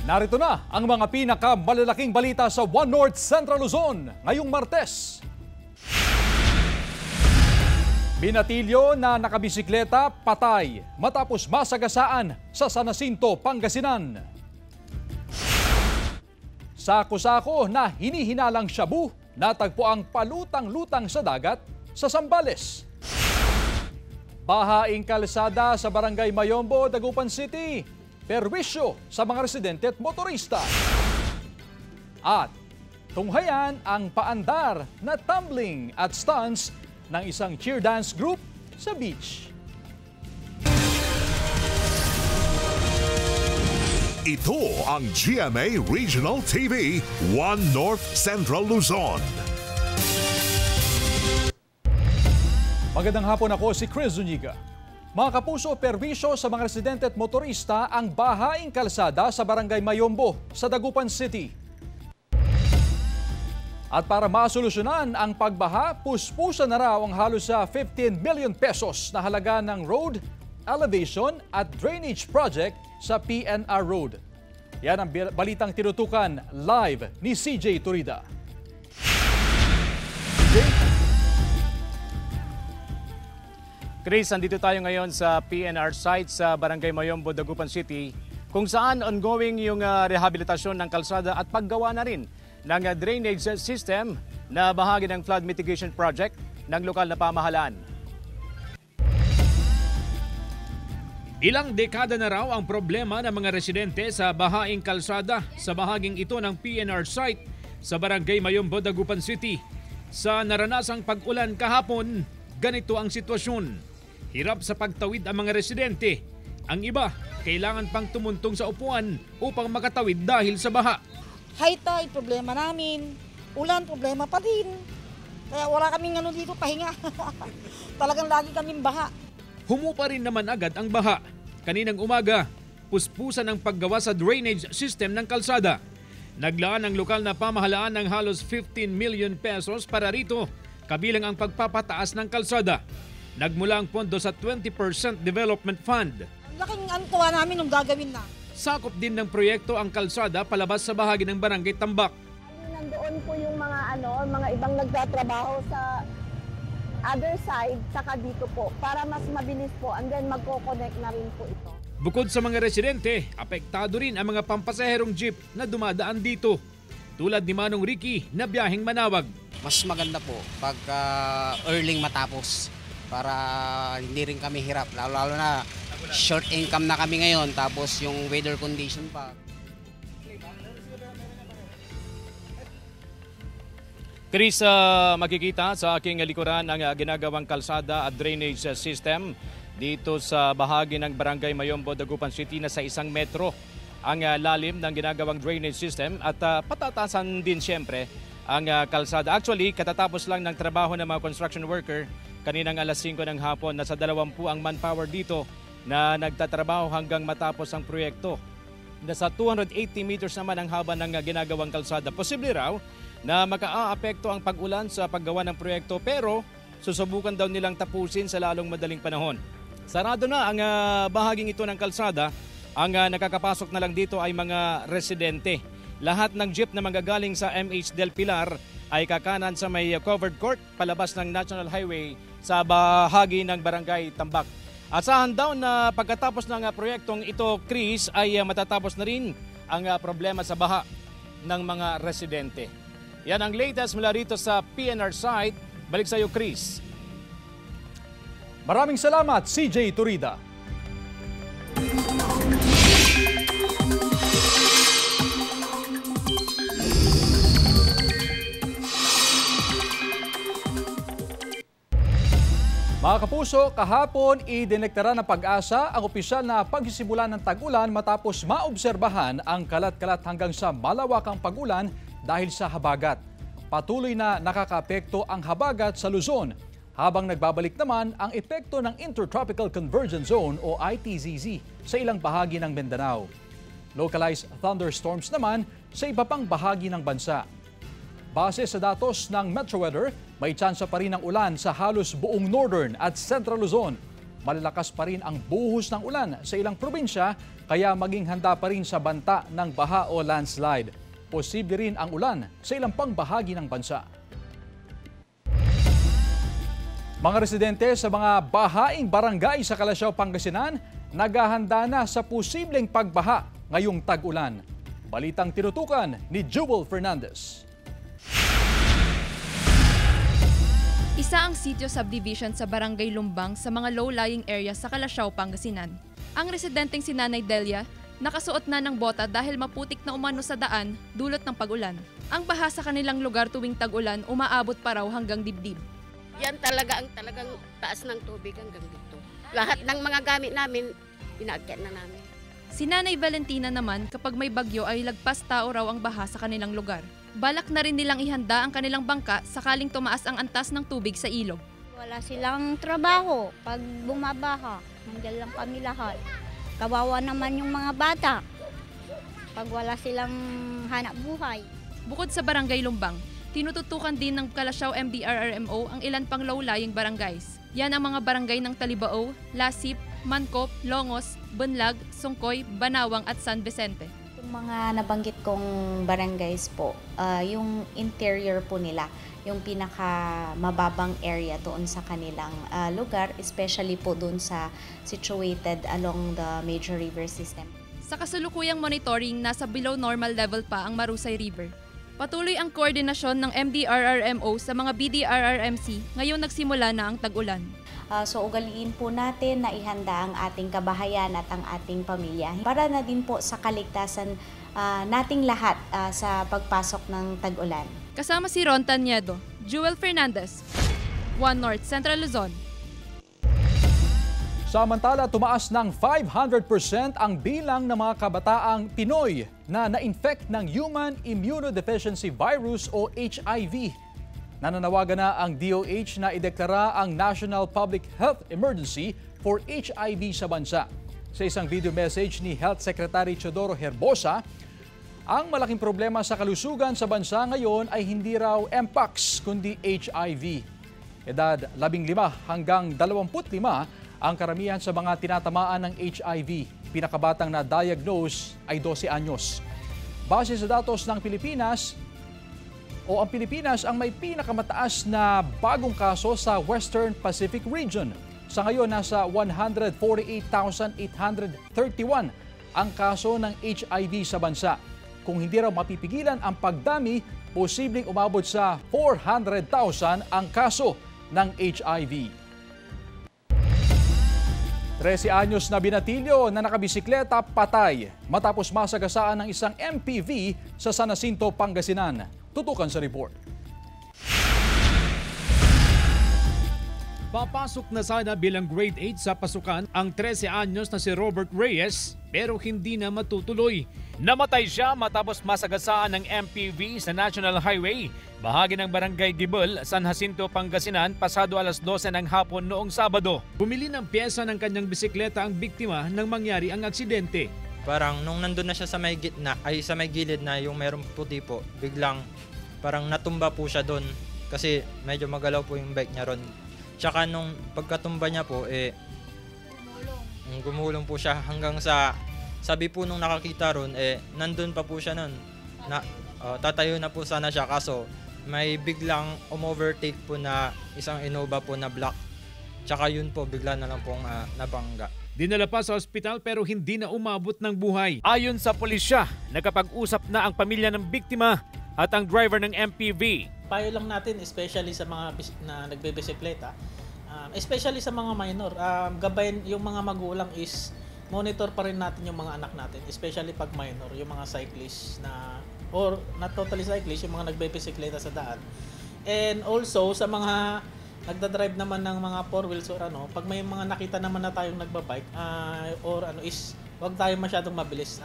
Narito na ang mga pinakamalalaking balita sa One North Central Luzon ngayong Martes. Binatilyo na nakabisikleta patay matapos masagasaan sa San Jacinto, Pangasinan. Sako-sako na hinihinalang shabu natagpo ang palutang-lutang sa dagat sa Zambales. Bahaing kalsada sa Barangay Mayombo, Dagupan City. Perwisyo sa mga residente at motorista. At tunghayan ang paandar na tumbling at stunts ng isang cheer dance group sa beach. Ito ang GMA Regional TV, One North Central Luzon. Magandang hapon, ako si Chris Zuniga. Mga kapuso, perwisyo sa mga residente at motorista ang bahaing kalsada sa Barangay Mayombo sa Dagupan City. At para masolusyonan ang pagbaha, puspusan na raw ang halos sa 15 million pesos na halaga ng road, elevation at drainage project sa PNR Road. Yan ang balitang tinutukan live ni CJ Turida. Chris, andito tayo ngayon sa PNR site sa Barangay Mayombo, Dagupan City, kung saan ongoing yung rehabilitasyon ng kalsada at paggawa na rin ng drainage system na bahagi ng flood mitigation project ng lokal na pamahalaan. Ilang dekada na raw ang problema ng mga residente sa bahaing kalsada sa bahaging ito ng PNR site sa Barangay Mayombo, Dagupan City. Sa naranasang pag-ulan kahapon, ganito ang sitwasyon. Hirap sa pagtawid ang mga residente. Ang iba, kailangan pang tumuntong sa upuan upang makatawid dahil sa baha. High tide, problema namin. Ulan, problema pa din. Kaya wala kaming dito, pahinga. Talagang lagi kaming baha. Humupa rin naman agad ang baha. Kaninang umaga, puspusan ang paggawa sa drainage system ng kalsada. Naglaan ang lokal na pamahalaan ng halos 15 million pesos para rito, kabilang ang pagpapataas ng kalsada. Nagmula ang pondo sa 20% Development Fund. Ang laking tuwa namin nung gagawin na. Sakop din ng proyekto ang kalsada palabas sa bahagi ng Barangay Tambak. Nandoon po yung mga ibang nagtatrabaho sa other side, saka dito po, para mas mabilis po, and then magko-connect na rin po ito. Bukod sa mga residente, apektado rin ang mga pampasaherong jeep na dumadaan dito. Tulad ni Manong Ricky na biyaheng Manawag. Mas maganda po pag early matapos para hindi rin kami hirap. Lalo na short income na kami ngayon tapos yung weather condition pa. Chris, makikita sa aking likuran ang ginagawang kalsada at drainage system dito sa bahagi ng Barangay Mayombo, Dagupan City na sa 1 metro ang lalim ng ginagawang drainage system at patatasan din siyempre ang kalsada. Actually, katatapos lang ng trabaho ng mga construction worker kaninang alas 5 ng hapon. Nasa 20 ang manpower dito na nagtatrabaho hanggang matapos ang proyekto. Nasa 280 meters naman ang haba ng ginagawang kalsada. Posible raw na makaapekto ang pag-ulan sa paggawa ng proyekto pero susubukan daw nilang tapusin sa lalong madaling panahon. Sarado na ang bahaging ito ng kalsada. Ang nakakapasok na lang dito ay mga residente. Lahat ng jeep na manggagaling sa MH Del Pilar ay kakanan sa may covered court palabas ng National Highway sa bahagi ng Barangay Tambak. Asahan daw na pagkatapos ng proyektong ito, Chris, ay matatapos na rin ang problema sa baha ng mga residente. Yan ang latest mula rito sa PNR site. Balik sa iyo, Chris. Maraming salamat, CJ Turida. Mga kapuso, kahapon idineklara ng Pag-asa ang opisyal na pagsisimulan ng tag-ulan matapos maobserbahan ang kalat-kalat hanggang sa malawakang pag-ulan dahil sa habagat. Patuloy na nakakaapekto ang habagat sa Luzon habang nagbabalik naman ang epekto ng Intertropical Convergence Zone o ITZZ sa ilang bahagi ng Mindanao. Localized thunderstorms naman sa iba pang bahagi ng bansa. Base sa datos ng Metro Weather, may tsansa pa rin ng ulan sa halos buong Northern at Central Luzon. Malalakas pa rin ang buhos ng ulan sa ilang probinsya kaya maging handa pa rin sa banta ng baha o landslide. Posible rin ang ulan sa ilang pang bahagi ng bansa. Mga residente sa mga bahaing barangay sa Calasiao, Pangasinan, naghahanda na sa posibleng pagbaha ngayong tag-ulan. Balitang tinutukan ni Jewel Fernandez. Isa ang sitio subdivision sa Barangay Lumbang sa mga low-lying area sa Calasiao, Pangasinan. Ang residenteng si Nanay Delia, nakasuot na ng bota dahil maputik na umano sa daan dulot ng pag-ulan. Ang baha sa kanilang lugar tuwing tag-ulan umaabot pa raw hanggang dibdib. Yan talaga ang talagang taas ng tubig hanggang dito. Lahat ng mga gamit namin, inaakyat na namin. Si Nanay Valentina naman kapag may bagyo ay lagpas tao raw ang baha sa kanilang lugar. Balak na rin nilang ihanda ang kanilang bangka sakaling tumaas ang antas ng tubig sa ilog. Wala silang trabaho pag bumabaha. Nandiyan lang kami lahat. Kawawa naman yung mga bata pag wala silang hanap buhay. Bukod sa Barangay Lumbang, tinututukan din ng Calasiao MDRRMO ang ilan pang low-lying barangays. Yan ang mga barangay ng Talibao, Lasip, Mancop, Longos, Bunlag, Sungkoy, Banawang at San Vicente. Yung mga nabanggit kong barangays po, yung interior po nila, yung pinaka mababang area doon sa kanilang lugar, especially po doon sa situated along the major river system. Sa kasalukuyang monitoring, nasa below normal level pa ang Marusay River. Patuloy ang koordinasyon ng MDRRMO sa mga BDRRMC ngayong nagsimula na ang tag-ulan. So ugaliin po natin na ihanda ang ating kabahayan at ang ating pamilya para na din po sa kaligtasan nating lahat sa pagpasok ng tag-ulan. Kasama si Ron Taniedo, Jewel Fernandez, One North Central Luzon. Samantala, tumaas ng 500% ang bilang ng mga kabataang Pinoy na na-infect ng Human Immunodeficiency Virus o HIV. Nananawagan na ang DOH na ideklara ang National Public Health Emergency for HIV sa bansa. Sa isang video message ni Health Secretary Teodoro Herbosa, ang malaking problema sa kalusugan sa bansa ngayon ay hindi raw Mpox kundi HIV. Edad 15 hanggang 25 ang karamihan sa mga tinatamaan ng HIV. Pinakabatang na diagnose ay 12 anyos. Base sa datos ng Pilipinas, ang Pilipinas ang may pinakamataas na bagong kaso sa Western Pacific Region. Sa ngayon, nasa 148,831 ang kaso ng HIV sa bansa. Kung hindi raw mapipigilan ang pagdami, posibleng umabot sa 400,000 ang kaso ng HIV. 13 anyos na binatilyo na nakabisikleta patay matapos masagasaan ng isang MPV sa San Jacinto, Pangasinan. Tutukan sa report. Papasok na sana bilang grade 8 sa pasukan ang 13 anyos na si Robert Reyes pero hindi na matutuloy. Namatay siya matapos masagasaan ng MPV sa National Highway, bahagi ng Barangay Gibol, San Jacinto, Pangasinan, pasado alas 12 ng hapon noong Sabado. Bumili ng pyesa ng kanyang bisikleta ang biktima nang mangyari ang aksidente. Parang nung nandun na siya sa may gitna, sa may gilid na yung merong puti po, biglang parang natumba po siya doon kasi medyo magalaw po yung bike niya ron. Tsaka nung pagkatumba niya po, gumulong po siya hanggang sa, sabi po nung nakakita ron, nandun pa po siya nun. Tatayo na po sana siya kaso may biglang umovertake po na isang Innova po na black. Tsaka yun po, bigla na lang pong nabangga. Dinala pa sa ospital pero hindi na umabot ng buhay. Ayon sa pulisya, nakapag-usap na ang pamilya ng biktima at ang driver ng MPV. Payo lang natin, especially sa mga na nagbebisikleta, especially sa mga minor, gabayan yung mga magulang is monitor pa rin natin yung mga anak natin, especially pag minor, yung mga cyclist na, or not totally cyclist, yung mga nagbebisikleta sa daan. And also, sa mga nagdadrive naman ng mga four wheels or pag may mga nakita naman na tayong nagbabike, is wag tayo masyadong mabilis.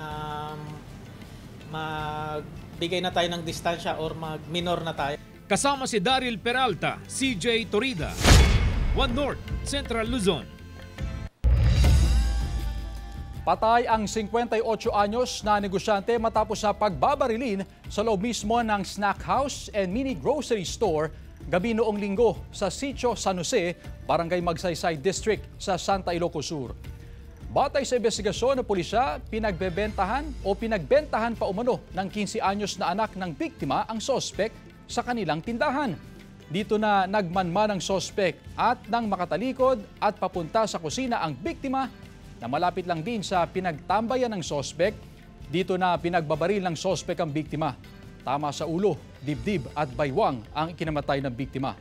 Magbigay na tayo ng distansya or mag-minor na tayo. Kasama si Daryl Peralta, CJ Torida, One North Central Luzon. Patay ang 58 anyos na negosyante matapos sa pagbabarilin sa loob mismo ng snack house and mini grocery store gabi noong linggo sa Sitio San Jose, Barangay Magsaysay District sa Santa Ilocos Sur. Batay sa investigasyon ng pulisya, pinagbentahan pa umano ng 15 anyos na anak ng biktima ang sospek sa kanilang tindahan. Dito na nagmanman ng sospek at nang makatalikod at papunta sa kusina ang biktima na malapit lang din sa pinagtambayan ng sospek. Dito na pinagbabaril ng sospek ang biktima. Tama sa ulo, dibdib at baywang ang ikinamatay ng biktima.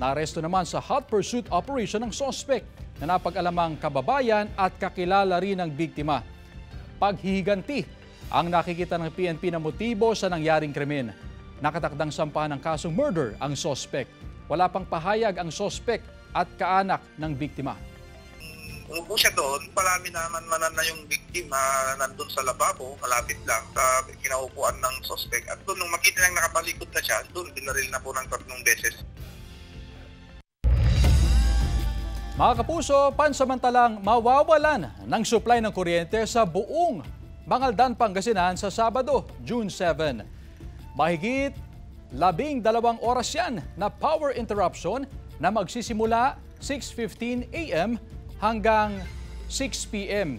Naaresto naman sa hot pursuit operation ng sospek na napag-alamang kababayan at kakilala rin ng biktima. Paghihiganti ang nakikita ng PNP na motibo sa nangyaring krimen. Nakatakdang sampahan ng kasong murder ang sospek. Wala pang pahayag ang sospek at kaanak ng biktima. Umupo siya doon, palami naman na yung biktima nandun sa lababo, malapit lang sa kinaupuan ng sospek. At doon, nung makita niyang nakapalikod na siya, doon binaril na po ng 3 beses. Mga kapuso, pansamantalang mawawalan ng supply ng kuryente sa buong Bangaldan, Pangasinan sa Sabado, June 7. Mahigit 12 oras yan na power interruption na magsisimula 6:15 a.m. hanggang 6 p.m.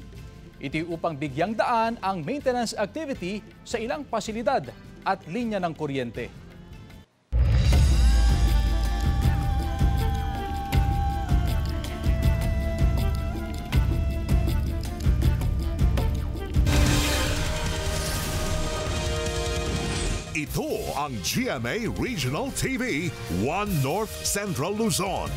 Ito upang bigyang daan ang maintenance activity sa ilang pasilidad at linya ng kuryente. Ito ang GMA Regional TV, 1 North Central Luzon.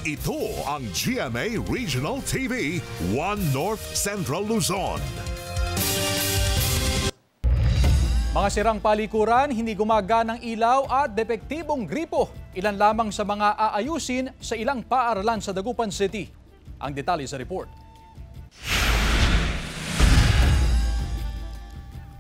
Ito ang GMA Regional TV, 1 North Central Luzon. Mga sirang palikuran, hindi gumaganang ilaw at depektibong gripo. Ilan lamang sa mga aayusin sa ilang paaralan sa Dagupan City. Ang detalye sa report.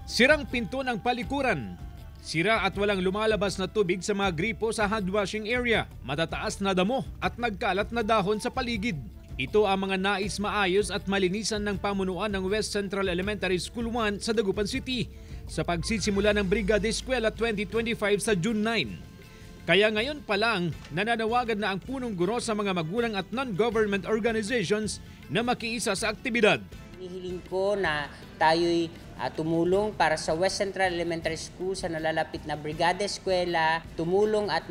Sirang pinto ng palikuran. Sira at walang lumalabas na tubig sa mga gripo sa handwashing area. Matataas na damo at nagkalat na dahon sa paligid. Ito ang mga nais maayos at malinisan ng pamunuan ng West Central Elementary School 1 sa Dagupan City sa pagsisimula ng Brigada Eskwela 2025 sa June 9. Kaya ngayon pa lang, nananawagan na ang punong guro sa mga magulang at non-government organizations na makiisa sa aktibidad. Hinihiling ko na tayo'y tumulong para sa West Central Elementary School sa nalalapit na Brigada Eskwela, tumulong at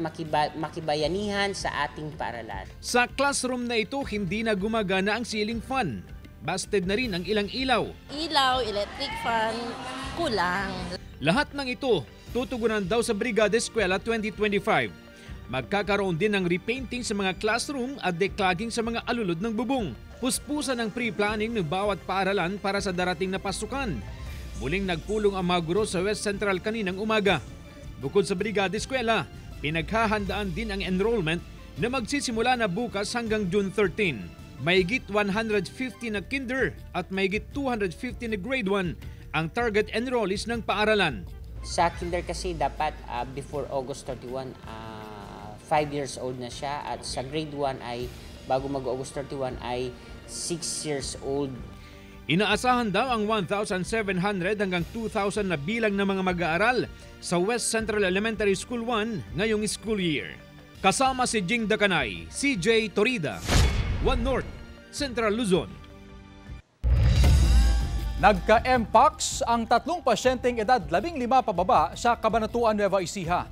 makibayanihan sa ating paaralan. Sa classroom na ito, hindi na gumagana ang ceiling fan. Busted na rin ang ilang ilaw. Ilaw, electric fan, kulang. Lahat ng ito, tutugunan daw sa Brigada Eskwela 2025. Magkakaroon din ng repainting sa mga classroom at declogging sa mga alulod ng bubong. Puspusan ang pre-planning ng bawat paaralan para sa darating na pasukan. Muling nagpulong ang mga guro sa West Central kaninang umaga. Bukod sa Brigada Eskwela, pinaghahandaan din ang enrollment na magsisimula na bukas hanggang June 13. Mahigit 150 na kinder at mahigit 250 na grade 1 ang target enrollees ng paaralan. Sa kinder kasi dapat before August 31, 5 years old na siya at sa grade 1 ay bago mag-August 31 ay 6 years old. Inaasahan daw ang 1,700 hanggang 2,000 na bilang ng mga mag-aaral sa West Central Elementary School 1 ngayong school year. Kasama si Jing Dakanay, CJ Torida, 1 North, Central Luzon. Nagka-mpox ang 3 pasyenteng edad 15 pababa sa Cabanatuan, Nueva Ecija.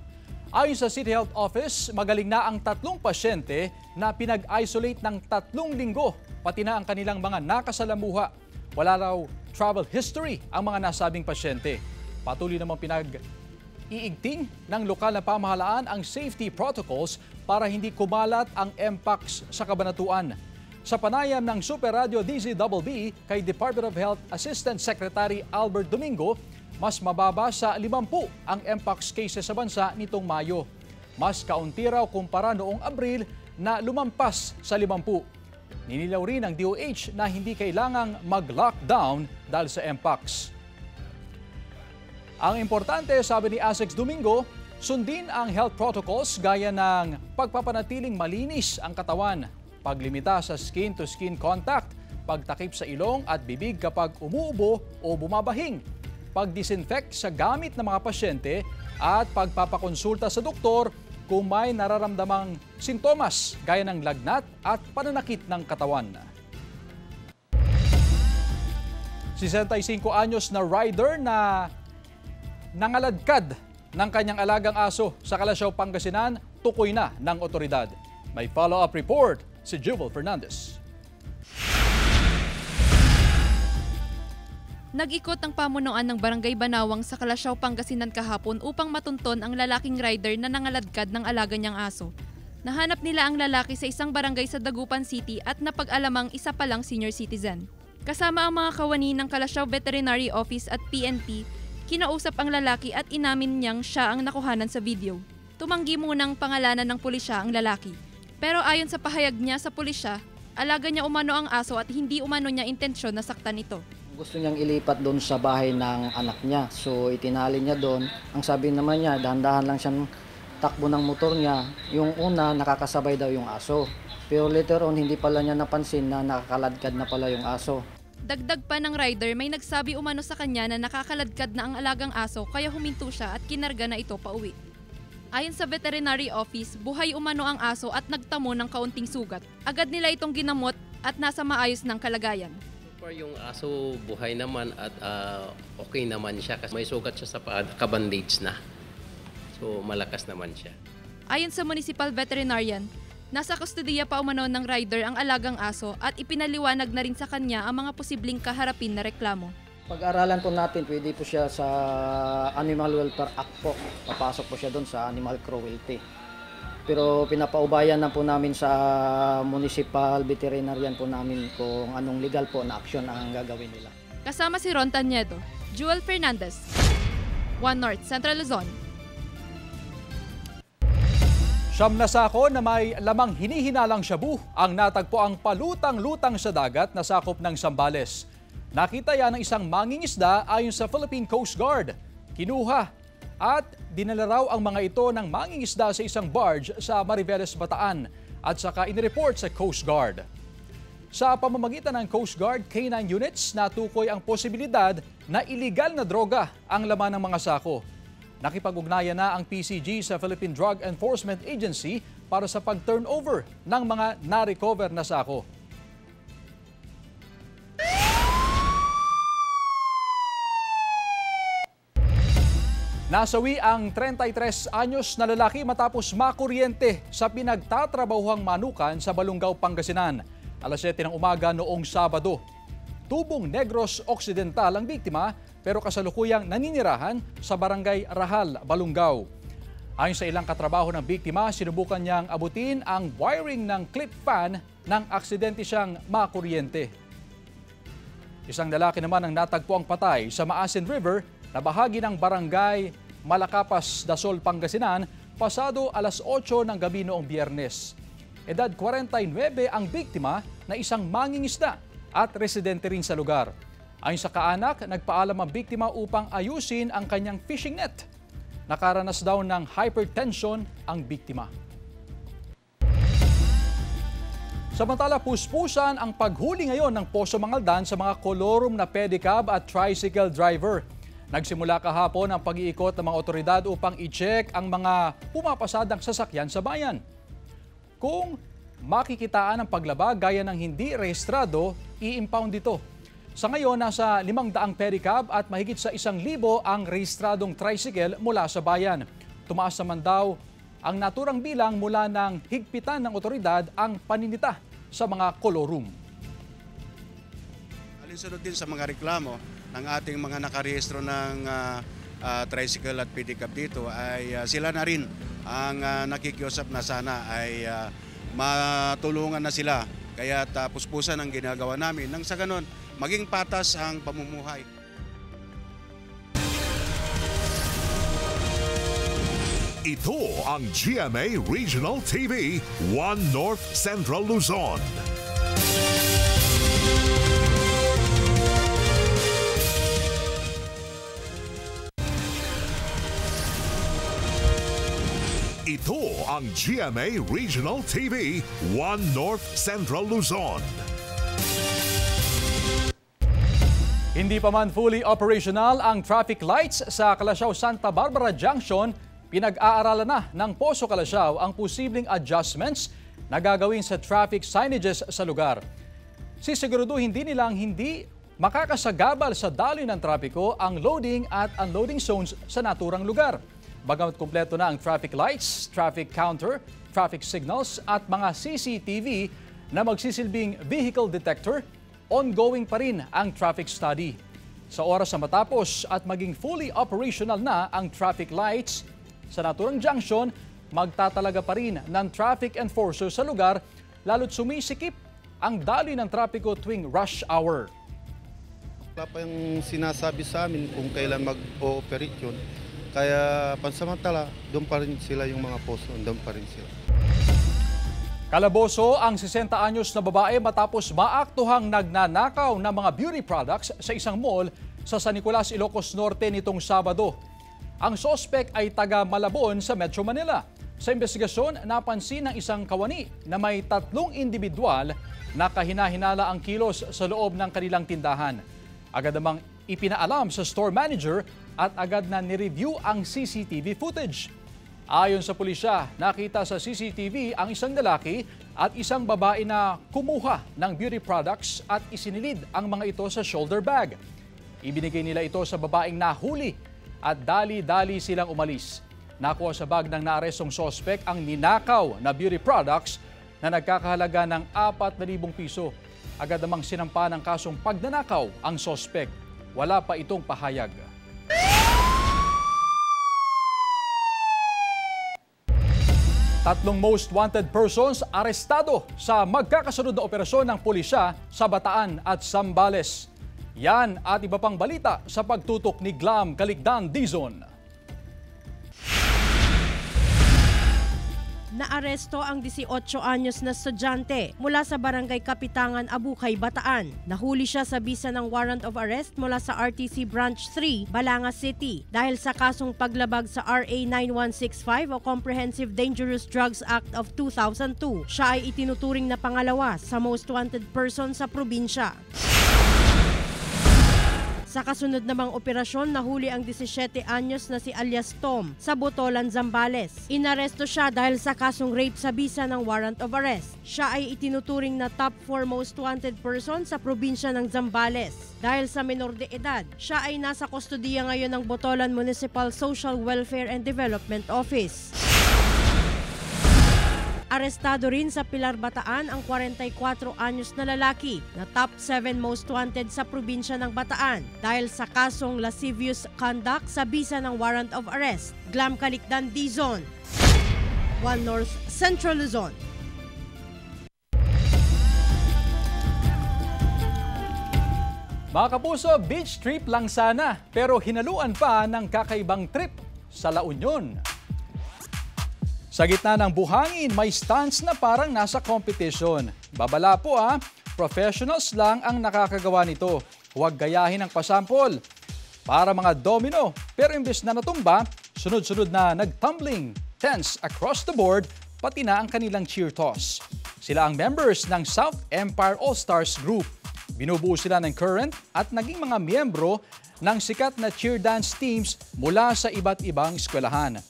Ayon sa City Health Office, magaling na ang 3 pasyente na pinag-isolate ng 3 linggo, pati na ang kanilang mga nakasalamuha. Wala raw travel history ang mga nasabing pasyente. Patuloy namang pinag-iigting ng lokal na pamahalaan ang safety protocols para hindi kumalat ang mpox sa Cabanatuan. Sa panayam ng Super Radio DZBB kay Department of Health Assistant Secretary Albert Domingo, mas mababa sa 50 ang mpox cases sa bansa nitong Mayo. Mas kaunti raw kumpara noong Abril na lumampas sa 50. Ninilaw rin ng DOH na hindi kailangang mag-lockdown dahil sa mpox. Ang importante, sabi ni Asex Domingo, sundin ang health protocols gaya ng pagpapanatiling malinis ang katawan, paglimita sa skin-to-skin contact, pagtakip sa ilong at bibig kapag umuubo o bumabahing, pag-disinfect sa gamit ng mga pasyente at pagpapakonsulta sa doktor kung may nararamdamang sintomas gaya ng lagnat at pananakit ng katawan. 65 anyos na rider na nangaladkad ng kanyang alagang aso sa Kalasyaw, Pangasinan, tukoy na ng otoridad. May follow-up report si Jubel Fernandez. Nag-ikot ang pamunuan ng Barangay Banawang sa Kalasyaw, Pangasinan kahapon upang matunton ang lalaking rider na nangaladkad ng alaga niyang aso. Nahanap nila ang lalaki sa isang barangay sa Dagupan City at napag-alamang isa pa lang senior citizen. Kasama ang mga kawani ng Kalasyaw Veterinary Office at PNP, kinausap ang lalaki at inamin niyang siya ang nakuhanan sa video. Tumanggi munang pangalanan ng pulisya ang lalaki. Pero ayon sa pahayag niya sa pulisya, alaga niya umano ang aso at hindi umano niya intensyon na saktan ito. Gusto niyang ilipat doon sa bahay ng anak niya. So itinali niya doon. Ang sabi naman niya, dahan-dahan lang siyang takbo ng motor niya. Yung una, nakakasabay daw yung aso. Pero later on, hindi pala niya napansin na nakakaladkad na pala yung aso. Dagdag pa ng rider, may nagsabi umano sa kanya na nakakaladkad na ang alagang aso kaya huminto siya at kinarga na ito pauwi. Ayon sa veterinary office, buhay umano ang aso at nagtamo ng kaunting sugat. Agad nila itong ginamot at nasa maayos ng kalagayan. Yung aso buhay naman at okay naman siya kasi may sugat siya sa paa, kabandage na. So malakas naman siya. Ayon sa municipal veterinarian, nasa kustodiya pa umano ng rider ang alagang aso at ipinaliwanag na rin sa kanya ang mga posibleng kaharapin na reklamo. Pag-aralan po natin, pwede po siya sa Animal Welfare Act po. Papasok po siya doon sa animal cruelty. Pero pinapaubayan na po namin sa municipal veterinarian po namin kung anong legal po na aksyon ang gagawin nila. Kasama si Ron Taniedo, Jewel Fernandez, One North Central Luzon. Siyam na sako na may lamang hinihinalang shabu ang natagpo ang palutang-lutang sa dagat na sakop ng Zambales. Nakita yan ng isang mangingisda ayon sa Philippine Coast Guard. Kinuha at dinala raw ang mga ito ng mangingisda sa isang barge sa Mariveles, Bataan at saka inireport sa Coast Guard. Sa pamamagitan ng Coast Guard K9 units, natukoy ang posibilidad na iligal na droga ang laman ng mga sako. Nakipag-ugnayan na ang PCG sa Philippine Drug Enforcement Agency para sa pag-turnover ng mga na-recover na sako. Nasawi ang 33 anyos na lalaki matapos makuryente sa pinagtatrabahuhang manukan sa Balungaw, Pangasinan. Alas 7 ng umaga noong Sabado. Tubong Negros Occidental ang biktima pero kasalukuyang naninirahan sa Barangay Rahal, Balungaw. Ayon sa ilang katrabaho ng biktima, sinubukan niyang abutin ang wiring ng clip fan nang aksidente siyang makuryente. Isang lalaki naman ang natagpuang patay sa Maasin River na bahagi ng Barangay Malacapas, Dasol, Pangasinan, pasado alas 8 ng gabi noong Biyernes. Edad 49 ang biktima na isang mangingisda at residente rin sa lugar. Ayon sa kaanak, nagpaalam ang biktima upang ayusin ang kanyang fishing net. Nakaranas daw ng hypertension ang biktima. Samantala, puspusan ang paghuli ngayon ng Poso Mangaldan sa mga kolorum na pedicab at tricycle driver. Nagsimula kahapon ang pag-iikot ng mga otoridad upang i-check ang mga pumapasadang sasakyan sa bayan. Kung makikitaan ang paglabag gaya ng hindi rehistrado, i-impound ito. Sa ngayon, nasa 500 pedicab at mahigit sa 1,000 ang rehistradong tricycle mula sa bayan. Tumaas naman daw ang naturang bilang mula ng higpitan ng otoridad ang paninita sa mga kolorum. Alinsunod din sa mga reklamo ng ating mga nakarehistro ng tricycle at pedicab dito ay sila na rin ang nakikiusap na sana ay matulungan na sila. Kaya puspusan ang ginagawa namin nang sa ganon maging patas ang pamumuhay. Ito ang GMA Regional TV, One North Central Luzon. Ito ang GMA Regional TV, 1 North Central Luzon. Hindi pa man fully operational ang traffic lights sa Calasiao-Santa Barbara Junction, pinag-aaralan na ng Poso Calasiao ang posibleng adjustments na gagawin sa traffic signages sa lugar. Sisiguraduhin din nilang hindi makakasagabal sa daloy ng trapiko ang loading at unloading zones sa naturang lugar. Bagamat kumpleto na ang traffic lights, traffic counter, traffic signals at mga CCTV na magsisilbing vehicle detector, ongoing pa rin ang traffic study. Sa oras na matapos at maging fully operational na ang traffic lights sa naturang junction, magtatalaga pa rin ng traffic enforcer sa lugar lalo't sumisikip ang daloy ng trapiko tuwing rush hour. Wala pa yung sinasabi sa amin kung kailan mag-ooperate yun. Kaya pansamantala, doon pa rin sila yung mga poso, doon pa rin sila. Kalaboso ang 60 anyos na babae matapos maaktuhang nagnanakaw ng mga beauty products sa isang mall sa San Nicolas, Ilocos Norte nitong Sabado. Ang sospek ay taga Malabon sa Metro Manila. Sa investigasyon, napansin ng isang kawani na may 3 individual na kahina-hinala ang kilos sa loob ng kanilang tindahan. Agad namang ipinaalam sa store manager at agad na nireview ang CCTV footage. Ayon sa pulisya, nakita sa CCTV ang isang lalaki at isang babae na kumuha ng beauty products at isinilid ang mga ito sa shoulder bag. Ibinigay nila ito sa babaeng nahuli at dali-dali silang umalis. Nakuha sa bag ng naarestong sospek ang ninakaw na beauty products na nagkakahalaga ng 4,000 piso. Agad namang sinampa ng kasong pagnanakaw ang sospek. Wala pa itong pahayag. Tatlong most wanted persons arestado sa magkakasunod na operasyon ng pulisya sa Bataan at Zambales. Yan at iba pang balita sa pagtutok ni Glam Calicdan Dizon. Naaresto ang 18 anyos na estudyante mula sa Barangay Kapitangan, Abukay, Bataan. Nahuli siya sa bisa ng warrant of arrest mula sa RTC Branch 3, Balanga City dahil sa kasong paglabag sa RA 9165 o Comprehensive Dangerous Drugs Act of 2002. Siya ay itinuturing na pangalawa sa most wanted person sa probinsya. Sa kasunod namang operasyon, nahuli ang 17 anyos na si alias Tom sa Botolan, Zambales. Inaresto siya dahil sa kasong rape sa bisa ng warrant of arrest. Siya ay itinuturing na top 4 most wanted person sa probinsya ng Zambales. Dahil sa menor de edad, siya ay nasa kustodiya ngayon ng Botolan Municipal Social Welfare and Development Office. Arestado rin sa Pilar, Bataan ang 44 anyos na lalaki na top 7 most wanted sa probinsya ng Bataan dahil sa kasong lascivious conduct sa bisa ng warrant of arrest. Glam Calicdan Dizon, 1 North Central Luzon. Mga kapuso, beach trip lang sana pero hinaluan pa ng kakaibang trip sa La Union. Sa gitna ng buhangin, may stunts na parang nasa competition. Babala po professionals lang ang nakakagawa nito. Huwag gayahin ang pasampol. Para mga domino, pero imbes na natumba, sunod-sunod na nag-tumbling, tense across the board, pati na ang kanilang cheer toss. Sila ang members ng South Empire All-Stars Group. Binubuo sila ng current at naging mga miyembro ng sikat na cheer dance teams mula sa iba't ibang eskwelahan.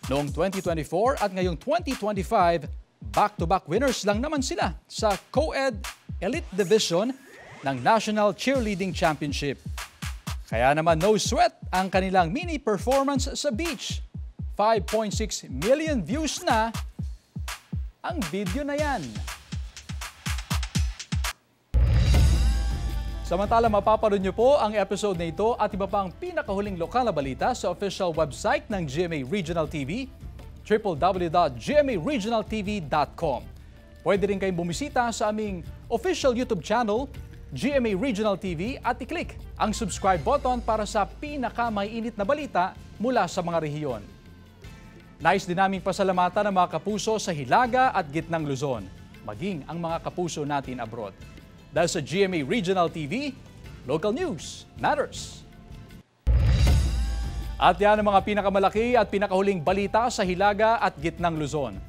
Noong 2024 at ngayong 2025, back-to-back winners lang naman sila sa Co-Ed Elite Division ng National Cheerleading Championship. Kaya naman no sweat ang kanilang mini performance sa beach. 5.6 million views na ang video na yan. Samantala, mapapanood niyo po ang episode na ito at iba pang pinakahuling lokal na balita sa official website ng GMA Regional TV, www.gmaregionaltv.com. Pwede rin kayong bumisita sa aming official YouTube channel, GMA Regional TV, at i-click ang subscribe button para sa pinaka-maiinit na balita mula sa mga rehiyon. Nais din naming pasalamatan ang mga kapuso sa Hilaga at Gitnang Luzon, maging ang mga kapuso natin abroad. Dahil sa GMA Regional TV, local news matters. At yan ang mga pinakamalaki at pinakahuling balita sa Hilaga at Gitnang Luzon.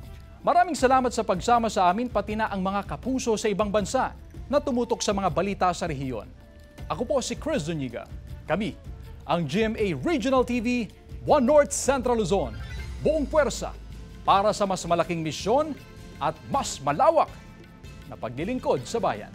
Maraming salamat sa pagsama sa amin pati na ang mga kapuso sa ibang bansa na tumutok sa mga balita sa rehiyon. Ako po si Chris Zuniga. Kami, ang GMA Regional TV, One North Central Luzon. Buong puwersa para sa mas malaking misyon at mas malawak na paglilingkod sa bayan.